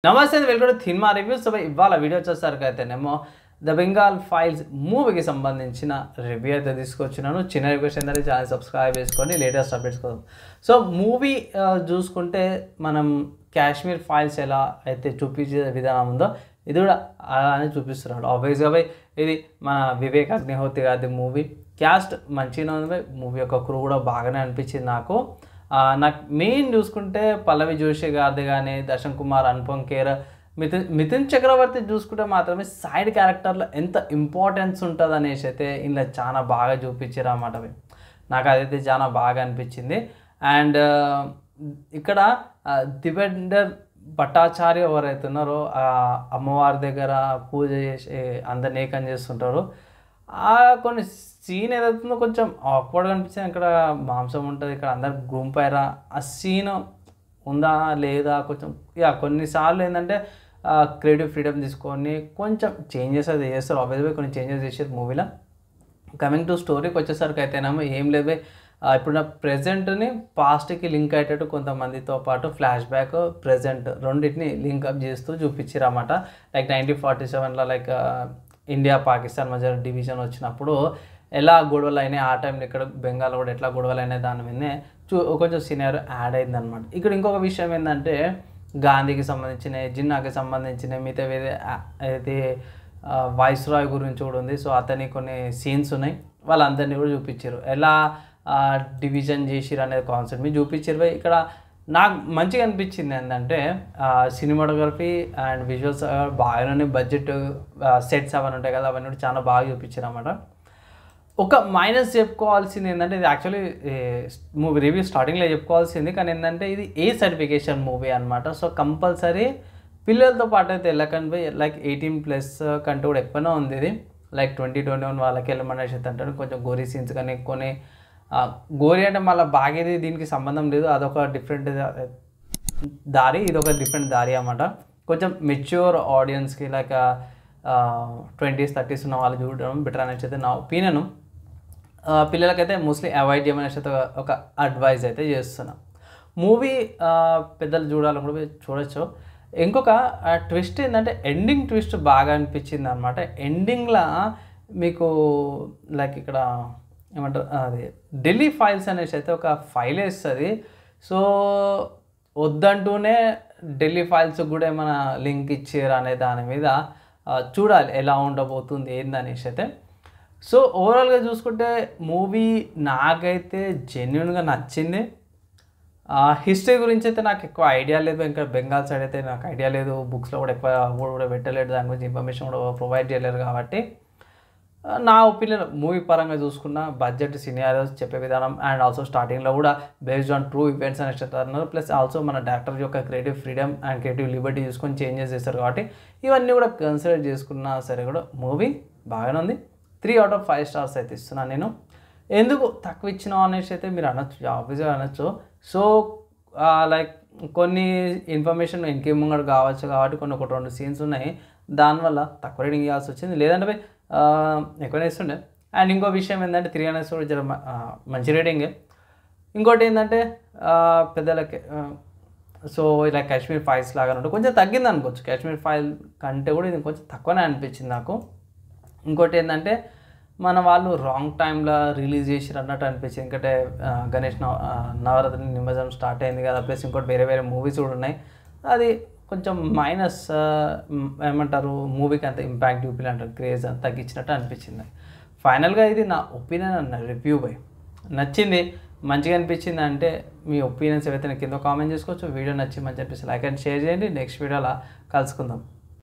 నమస్తే welcome to cinema reviews. So ఇవాళ video వచ్చేసరికి అయితేనేమో ద బెంగాల్ ఫైల్స్ మూవీకి సంబంధించిన రివ్యూ అయితే తీసుకొచ్చినాను. చిన్న రిక్వెస్ట్ ఏంటంటే ఛానల్ సబ్స్క్రైబ్ చేసుకోండి లేటెస్ట్ అప్డేట్స్ కోసం. సో మూవీ చూసుకుంటే మనం కాశ్మీర్ ఫైల్స్ ఎలా అయితే చూపించే విధానం ఉందో ఇది కూడా అలానే చూపిస్తున్నాడు. ఆబ్వియస్గా ఇది మన వివేక్ అగ్నిహోత్రి గారి మూవీ. క్యాస్ట్ మంచిగా ఉంది, మూవీ యొక్క క్రూ కూడా బాగానే అనిపించింది నాకు. నాకు మెయిన్ చూసుకుంటే పల్లవి జోషి గారిది కానీ, దర్శన్ కుమార్, అనుపమ్ ఖేర్, మిథున్ చక్రవర్తి చూసుకుంటే మాత్రమే సైడ్ క్యారెక్టర్లో ఎంత ఇంపార్టెన్స్ ఉంటుంది అనేసి అయితే ఇందులో చాలా బాగా చూపించారు అన్నమాట. నాకు అదైతే చాలా బాగా అనిపించింది. అండ్ ఇక్కడ దివేందర్ భట్టాచార్య ఎవరైతే ఉన్నారో అమ్మవారి దగ్గర పూజ చేసి అందరిని ఏకం చేస్తుంటారు. కొన్ని సీన్ ఏదైతుందో కొంచెం ఆక్వర్డ్గా అనిపించింది. ఇక్కడ మాంసం ఉంటుంది, ఇక్కడ అందరు గుంపారా, ఆ సీన్ ఉందా లేదా కొంచెం కొన్నిసార్లు ఏంటంటే క్రియేటివ్ ఫ్రీడమ్ తీసుకొని కొంచెం చేంజెస్ అయితే చేస్తారు. ఆబ్వియస్గా కొన్ని చేంజెస్ చేసేది మూవీలో. కమింగ్ టు స్టోరీకి వచ్చేసరికి అయితేనేమో ఏం లేదు, ఇప్పుడు ప్రెజెంట్ని పాస్ట్కి లింక్ అయ్యేటట్టు కొంతమందితో పాటు ఫ్లాష్ బ్యాక్ ప్రెజెంట్ రెండింటిని లింక్అప్ చేస్తూ చూపించారు అన్నమాట. లైక్ 1947లో లైక్ ఇండియా పాకిస్తాన్ మధ్య డివిజన్ వచ్చినప్పుడు ఎలా గొడవలు అయినాయి, ఆ టైంలో ఇక్కడ బెంగాల్ కూడా ఎట్లా గొడవలు అయినాయి దాని మీదనే కొంచెం సినారియో యాడ్ అయిందనమాట. ఇక్కడ ఇంకొక విషయం ఏంటంటే గాంధీకి సంబంధించిన, జిన్నాకి సంబంధించిన, మిగతా అయితే వైస్రాయ్ గురించి కూడా ఉంది. సో అతని కొన్ని సీన్స్ ఉన్నాయి, వాళ్ళందరినీ కూడా చూపించారు. ఎలా డివిజన్ చేసిరు అనేది కాన్సెప్ట్ మీరు చూపించారు. ఇక్కడ నాకు మంచిగా అనిపించింది ఏంటంటే సినిమాటోగ్రఫీ అండ్ విజువల్స్ బాగానే, బడ్జెట్ సెట్స్ అవన్నీ ఉంటాయి కదా, అవన్నీ కూడా చాలా బాగా చూపించారు అన్నమాట. ఒక మైనస్ చెప్పుకోవాల్సింది ఏంటంటే ఇది యాక్చువల్లీ మూవీ రివ్యూ స్టార్టింగ్లో చెప్పుకోవాల్సింది, కానీ ఏంటంటే ఇది ఏ సర్టిఫికేషన్ మూవీ అనమాట. సో కంపల్సరీ పిల్లలతో పాటు అయితే వెళ్ళకండి. లైక్ 18+ కంటే కూడా ఎక్కువనే ఉంది ఇది. లైక్ 20-21 వాళ్ళకి వెళ్ళమనేసి అంటారు. కొంచెం గోరీ సీన్స్ కానీ కొన్ని గోరీ అంటే మళ్ళీ బాగేది దీనికి సంబంధం లేదు, అదొక డిఫరెంట్ దారి, ఇదొక డిఫరెంట్ దారి అన్నమాట. కొంచెం మెచ్యూర్ ఆడియన్స్కి లైక్ 20s 30s ఉన్న వాళ్ళు చూడడం బెటర్ అనేసి అయితే నా ఒపీనియన్. పిల్లలకైతే మోస్ట్లీ అవాయిడ్ చేయమనేసి అయితే ఒక అడ్వైజ్ అయితే చేస్తున్నాం. మూవీ పెద్దలు చూడాలని కూడా చూడొచ్చు. ఇంకొక ట్విస్ట్ ఏంటంటే ఎండింగ్ ట్విస్ట్ బాగా అనిపించింది అనమాట. ఎండింగ్లో మీకు లైక్ ఇక్కడ ఏమంటారు, అది ఢిల్లీ ఫైల్స్ అనేసి అయితే ఒక ఫైల్ వేస్తుంది. సో వద్దంటూనే ఢిల్లీ ఫైల్స్ కూడా ఏమైనా లింక్ ఇచ్చారు అనే దాని మీద చూడాలి ఎలా ఉండబోతుంది ఏందనేసి అయితే. సో ఓవరాల్గా చూసుకుంటే మూవీ నాకైతే జెన్యున్గా నచ్చింది. హిస్టరీ గురించి అయితే నాకు ఎక్కువ ఐడియా లేదు, ఇంకా బెంగాల్ సైడ్ అయితే నాకు ఐడియా లేదు, బుక్స్లో కూడా ఎక్కువ కూడా పెట్టలేదు, దాని గురించి ఇన్ఫర్మేషన్ కూడా ప్రొవైడ్ చేయలేరు. కాబట్టి నా ఒపీనియన్ మూవీ పరంగా చూసుకున్న బడ్జెట్, సినియారియోస్ చెప్పే విధానం అండ్ ఆల్సో స్టార్టింగ్లో కూడా బేస్డ్ ఆన్ ట్రూ ఈవెంట్స్ అనేసి అన్నారు. ప్లస్ ఆల్సో మన డైరెక్టర్ యొక్క creative freedom and creative Liberty చూసుకొని చేంజెస్ చేస్తారు. కాబట్టి ఇవన్నీ కూడా కన్సిడర్ చేసుకున్నా సరే కూడా మూవీ బాగానే ఉంది. 3/5 స్టార్స్ అయితే ఇస్తున్నాను నేను. ఎందుకు తక్కువ ఇచ్చినావు అనేసి అయితే మీరు అనొచ్చు, ఆబ్వియస్గా అనొచ్చు. సో లైక్ కొన్ని ఇన్ఫర్మేషన్ ఇంకేముంగడు కావచ్చు కాబట్టి కొన్ని 1-2 సీన్స్ ఉన్నాయి, దానివల్ల తక్కువ రేటింగ్ ఇవ్వాల్సి వచ్చింది, లేదంటే ఎక్కువనే ఇస్తుండే. అండ్ ఇంకో విషయం ఏంటంటే 3 అనేసి కూడా జర మంచి రేటింగే. ఇంకోటి ఏంటంటే పెద్దలకి సో ఇలా కాశ్మీర్ ఫైల్స్ లాగా ఉంటుంది, కొంచెం తగ్గింది అనుకోవచ్చు. కాశ్మీర్ ఫైల్ కంటే కూడా ఇది కొంచెం తక్కువనే అనిపించింది నాకు. ఇంకోటి ఏంటంటే మన వాళ్ళు రాంగ్ టైంలో రిలీజ్ చేసిరు అన్నట్టు అనిపించింది. ఎందుకంటే గణేష్ నవరాత్రి నిమజ్జనం స్టార్ట్ అయింది కదా, ప్లస్ ఇంకోటి వేరే వేరే మూవీస్ కూడా ఉన్నాయి. అది కొంచెం మైనస్ ఏమంటారు, మూవీకి అంత ఇంపాక్ట్ చూపిలే అంటారు, క్రేజ్ అంత తగ్గించినట్టు అనిపించింది. ఫైనల్గా ఇది నా ఒపీనియన్ అన్న రివ్యూ బై నచ్చింది, మంచిగా అనిపించింది అంటే మీ ఒపీనియన్స్ ఏవైతే కింద కామెంట్ చేసుకోవచ్చు. వీడియో నచ్చి మంచి అనిపిస్తుంది లైక్ అండ్ షేర్ చేయండి. నెక్స్ట్ వీడియోలో కలుసుకుందాం.